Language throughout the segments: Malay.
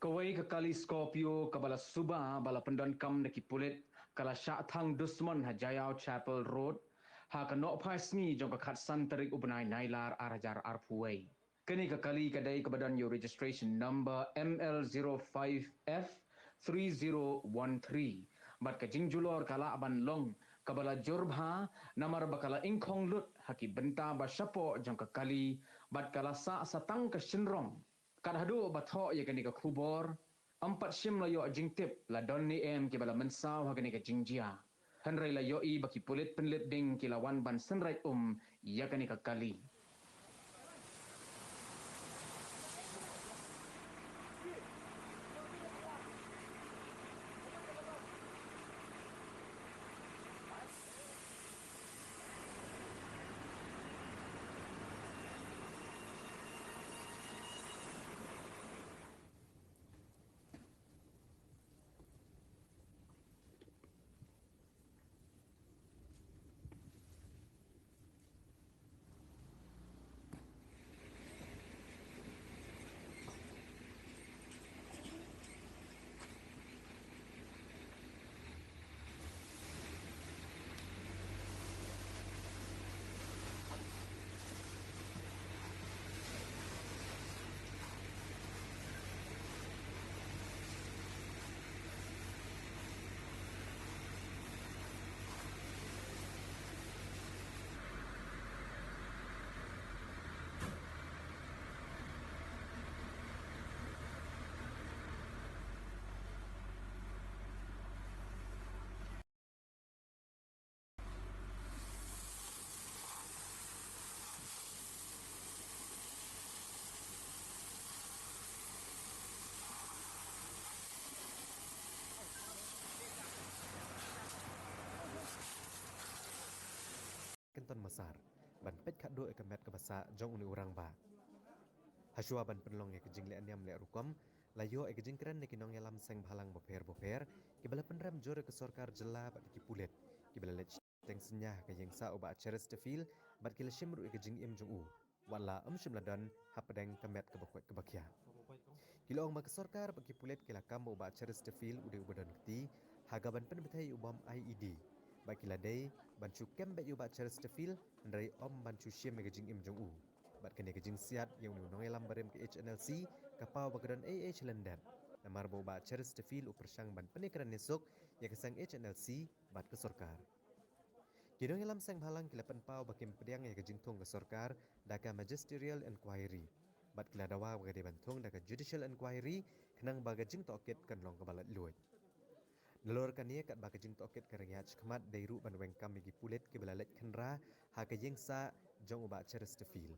Kawai ke kali Scorpio ke bala Subah bala pendankam neki pulit kala syak thang dusman ha Jayau Chapel Road ha ke nok pasmi jong ke khat santarik ubenai nailar arajar arpuai. Kini ke kali kadai ke badan your registration number ML05F 3013. Bat ke jingjulor kala aban long kabala jurbha namar bakala ingkong lut haki benta ba syapo jong ke kali bat kala sa satang ke shinrong. Kadhadu bathok ya kini ke kubor, 4 sim la yo jingtip la don ni em ke bala mensau ha kini ke jingjia. Hanrai la yo i baki pulit penlit ding kilawan ban senrai ya kini ke kali. Kenton Masar, ban pet kat do ekamet ke basa jong uni urang ba. Hasua ban penlong ya kejing le aniam le rukom, layo e kejing keren ne kinong yalam seng bhalang boper, kibala penram jore ke sorkar jela bat ki pulet, kibala lech teng senyah ke yang sa oba cheres te fil, bat kila shimru e kejing im jong u. Wala shim ladan hapedeng kemet ke bakwet ke bakya. Kila ong ke sorkar bat ki pulet kila kam oba cheres te fil ude ubadan keti, hagaban pen betai ubam IED. Bakila day bancu kembek yu bat Charles Tefil dari om bancu shiem megajing im jong u bat kene gajing siat yang nunong elam barem ke HNLC kapau bagadan AH London namar bo bat Charles Tefil upersang ban penekaran nesok ya kesang HNLC bat ke sorkar kidong elam sang halang kilapan pau bakim pediang ya gajing thong ke sorkar daga magisterial inquiry bat kila dawa bagade bantung daga judicial inquiry kenang bagajing toket kan long kebalat luit Nalor kania kat bakajing toket karyach khamat dairu banweng kami gi pulet ke belalet khenra ha ke yengsa jong uba cheres tefil.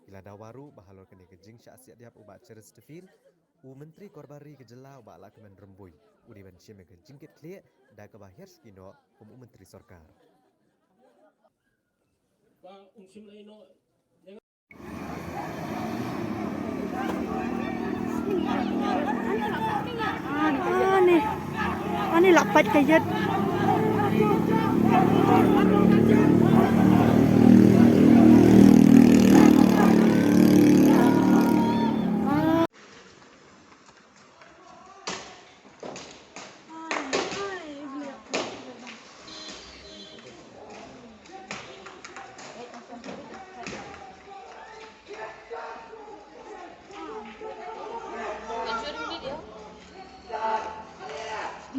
Kila dawaru bahalor kania ke jing sya asyat diap uba cheres tefil u menteri korbari ke jela uba ala kemen rembui udi ban syem ke jingkit kle da ke bahir skino u menteri sorkar. Bang ungsim laino Ani lapat kayat.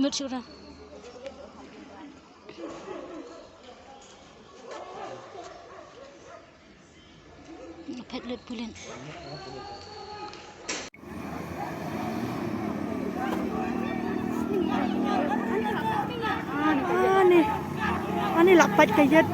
Mut sudah. Pet lut pulen. Ani lapat kayat.